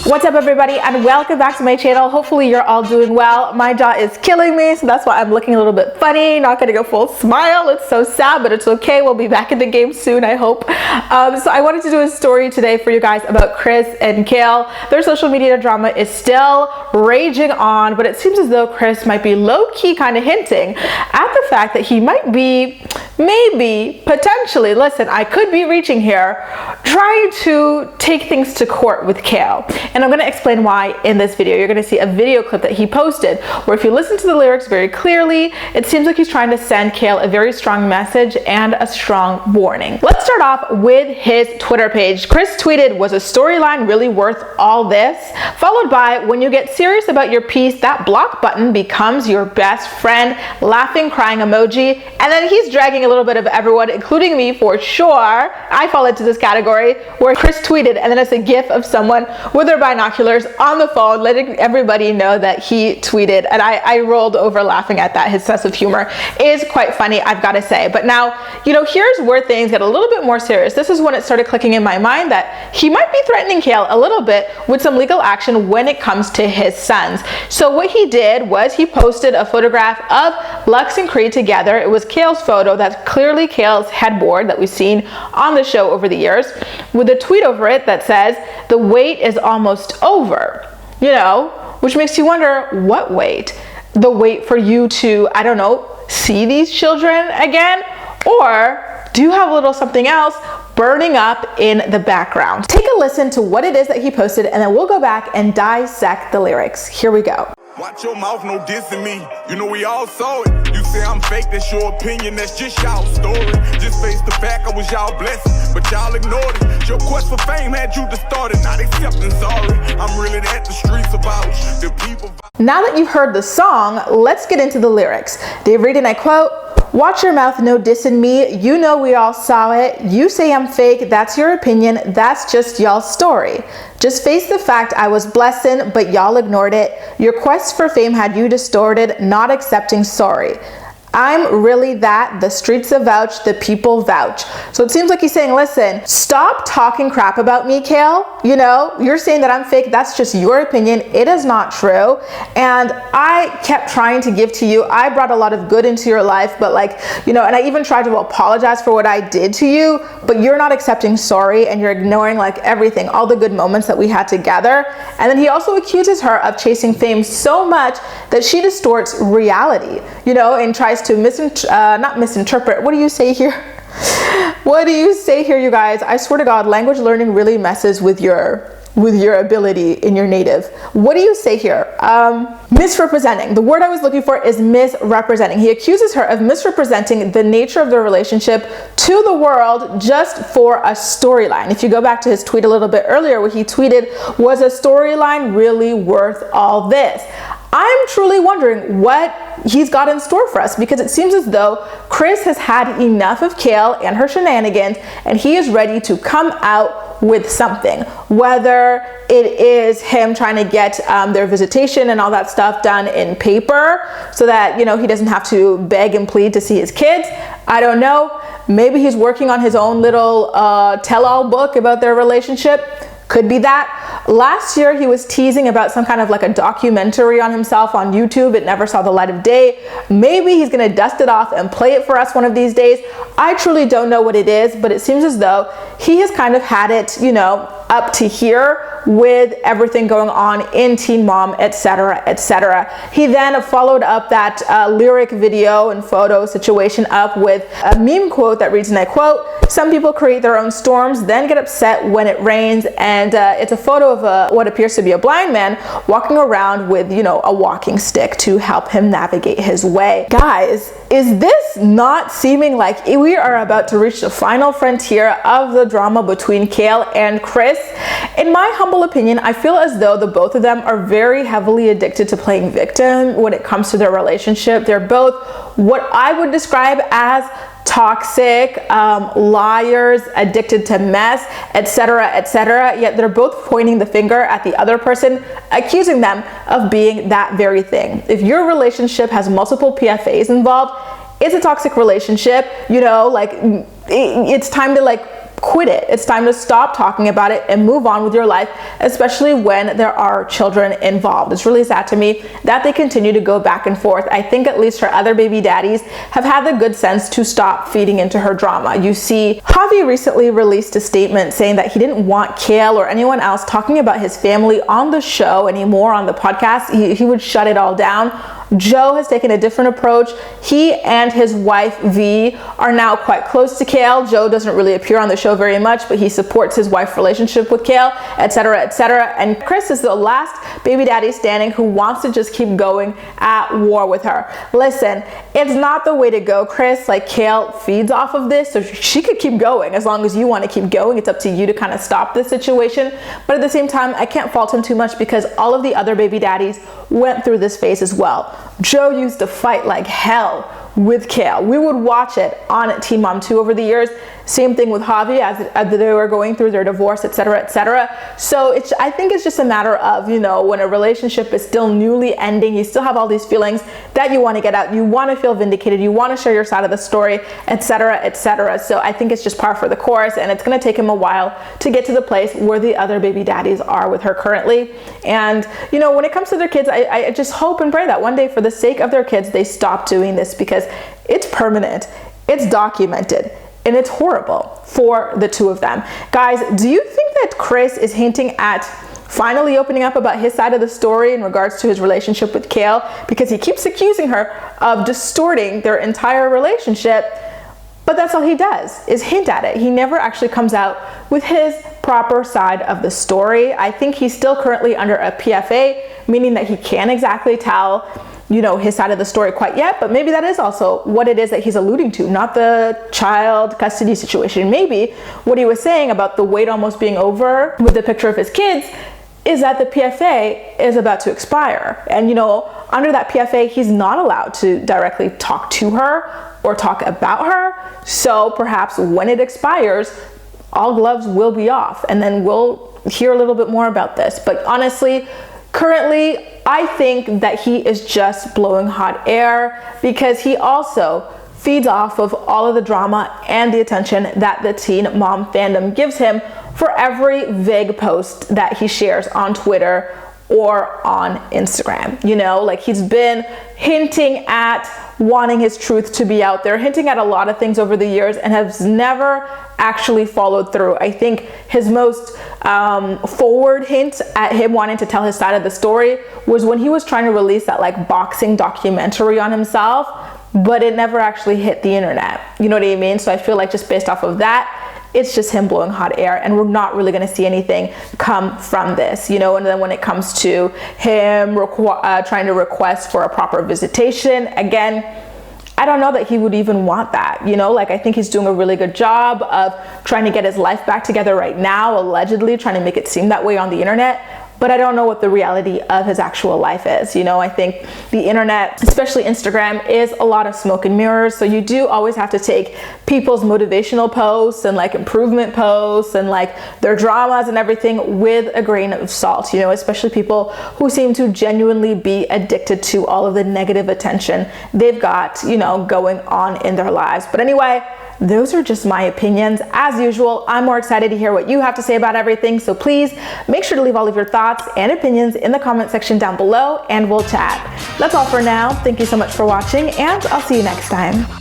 What's up everybody, and welcome back to my channel. Hopefully you're all doing well. My jaw is killing me, so that's why I'm looking a little bit funny, not getting a full smile. It's so sad, but it's okay. We'll be back in the game soon, I hope. So I wanted to do a story today for you guys about Chris and Kail. Their social media drama is still raging on, but it seems as though Chris might be low-key kind of hinting at the fact that he might be, maybe, potentially, listen, I could be reaching here, trying to take things to court with Kail. And I'm going to explain why in this video. You're going to see a video clip that he posted where if you listen to the lyrics very clearly, it seems like he's trying to send Kail a very strong message and a strong warning. Let's start off with his Twitter page. Chris tweeted, "Was a storyline really worth all this?" Followed by, "When you get serious about your piece, that block button becomes your best friend," laughing, crying emoji. And then he's dragging a little bit of everyone, including me for sure. I fall into this category where Chris tweeted and then it's a gif of someone with their binoculars on the phone, letting everybody know that he tweeted. And I rolled over laughing at that. His sense of humor is quite funny, I've got to say. But now, you know, here's where things get a little bit more serious. This is when it started clicking in my mind that he might be threatening Kail a little bit with some legal action when it comes to his sons. So what he did was he posted a photograph of Lux and Creed together. It was Kail's photo. That's clearly Kail's headboard that we've seen on the show over the years, with a tweet over it that says, "The wait is almost over," you know, which makes you wonder, what wait? The wait for you to, I don't know, see these children again? Or do you have a little something else burning up in the background? Take a listen to what it is that he posted, and then we'll go back and dissect the lyrics. Here we go. Watch your mouth, no dissing me. You know we all saw it. You say I'm fake, that's your opinion, that's just y'all story. Just face the fact I was y'all blessing, but y'all ignored it. Your quest for fame had you distorted, not accepting sorry. I'm really at the streets about the people. Now that you've heard the song, let's get into the lyrics. They read, and I quote, "Watch your mouth, no dissing me. You know we all saw it. You say I'm fake, that's your opinion, that's just y'all's story. Just face the fact I was blessing, but y'all ignored it. Your quest for fame had you distorted, not accepting sorry. I'm really that, the streets avouch, the people vouch." So it seems like he's saying, listen, stop talking crap about me, Kail. You know, you're saying that I'm fake, that's just your opinion. It is not true. And I kept trying to give to you. I brought a lot of good into your life, but like, you know, and I even tried to apologize for what I did to you, but you're not accepting sorry and you're ignoring like everything, all the good moments that we had together. And then he also accuses her of chasing fame so much that she distorts reality, you know, and tries to not misinterpret. What do you say here? What do you say here, you guys? I swear to God, language learning really messes with your ability in your native. What do you say here? Misrepresenting. The word I was looking for is misrepresenting. He accuses her of misrepresenting the nature of their relationship to the world just for a storyline. If you go back to his tweet a little bit earlier, what he tweeted, "Was a storyline really worth all this?" I'm truly wondering what he's got in store for us, because it seems as though Chris has had enough of Kail and her shenanigans, and he is ready to come out with something, whether it is him trying to get their visitation and all that stuff done in paper so that, you know, he doesn't have to beg and plead to see his kids. I don't know. Maybe he's working on his own little tell-all book about their relationship. Could be that. Last year, he was teasing about some kind of like a documentary on himself on YouTube. It never saw the light of day. Maybe he's going to dust it off and play it for us one of these days. I truly don't know what it is, but it seems as though he has kind of had it, you know, up to here with everything going on in Teen Mom, etc., etc. He then followed up that lyric video and photo situation up with a meme quote that reads, and I quote, "Some people create their own storms, then get upset when it rains." And it's a photo of what appears to be a blind man walking around with, you know, a walking stick to help him navigate his way. Guys, is this not seeming like we are about to reach the final frontier of the drama between Kail and Chris? In my humble opinion, I feel as though the both of them are very heavily addicted to playing victim when it comes to their relationship. They're both what I would describe as toxic, liars, addicted to mess, etc., etc. Yet they're both pointing the finger at the other person, accusing them of being that very thing. If your relationship has multiple PFAs involved, it's a toxic relationship. You know, like it's time to like quit it. It's time to stop talking about it and move on with your life, especially when there are children involved. It's really sad to me that they continue to go back and forth. I think at least her other baby daddies have had the good sense to stop feeding into her drama. You see, Javi recently released a statement saying that he didn't want Kail or anyone else talking about his family on the show anymore, on the podcast. He would shut it all down. Joe has taken a different approach. He and his wife V are now quite close to Kail. Joe doesn't really appear on the show very much, but he supports his wife's relationship with Kail, etc., etc. And Chris is the last baby daddy standing who wants to just keep going at war with her. Listen, it's not the way to go, Chris. Like, Kail feeds off of this, so she could keep going as long as you want to keep going. It's up to you to kind of stop this situation. But at the same time, I can't fault him too much because all of the other baby daddies went through this phase as well. Joe used to fight like hell with Kail. We would watch it on Teen Mom 2 over the years. Same thing with Javi as they were going through their divorce, etc., etc. So I think it's just a matter of, you know, when a relationship is still newly ending, you still have all these feelings that you want to get out. You want to feel vindicated. You want to share your side of the story, etc., etc. So I think it's just par for the course, and it's going to take him a while to get to the place where the other baby daddies are with her currently. And, you know, when it comes to their kids, I just hope and pray that one day, for the sake of their kids, they stop doing this, because it's permanent, it's documented, and it's horrible for the two of them. Guys, do you think that Chris is hinting at finally opening up about his side of the story in regards to his relationship with Kail? Because he keeps accusing her of distorting their entire relationship, but that's all he does, is hint at it. He never actually comes out with his proper side of the story. I think he's still currently under a PFA, meaning that he can't exactly tell, you know, his side of the story quite yet, but maybe that is also what it is that he's alluding to, not the child custody situation. Maybe what he was saying about the wait almost being over with the picture of his kids is that the PFA is about to expire. And, you know, under that PFA, he's not allowed to directly talk to her or talk about her. So perhaps when it expires, all gloves will be off, and then we'll hear a little bit more about this. But honestly, currently, I think that he is just blowing hot air, because he also feeds off of all of the drama and the attention that the Teen Mom fandom gives him for every vague post that he shares on Twitter or on Instagram. You know, like, he's been hinting at wanting his truth to be out there, hinting at a lot of things over the years, and has never actually followed through. I think his most forward hint at him wanting to tell his side of the story was when he was trying to release that like boxing documentary on himself, but it never actually hit the internet. You know what I mean? So I feel like just based off of that, it's just him blowing hot air, and we're not really going to see anything come from this, you know. And then when it comes to him trying to request for a proper visitation, again, I don't know that he would even want that, you know. Like, I think he's doing a really good job of trying to get his life back together right now, allegedly trying to make it seem that way on the internet. But I don't know what the reality of his actual life is. You know, I think the internet, especially Instagram, is a lot of smoke and mirrors. So you do always have to take people's motivational posts and like improvement posts and like their dramas and everything with a grain of salt, you know, especially people who seem to genuinely be addicted to all of the negative attention they've got, you know, going on in their lives. But anyway, those are just my opinions. As usual, I'm more excited to hear what you have to say about everything. So please make sure to leave all of your thoughts and opinions in the comment section down below, and we'll chat. That's all for now. Thank you so much for watching, and I'll see you next time.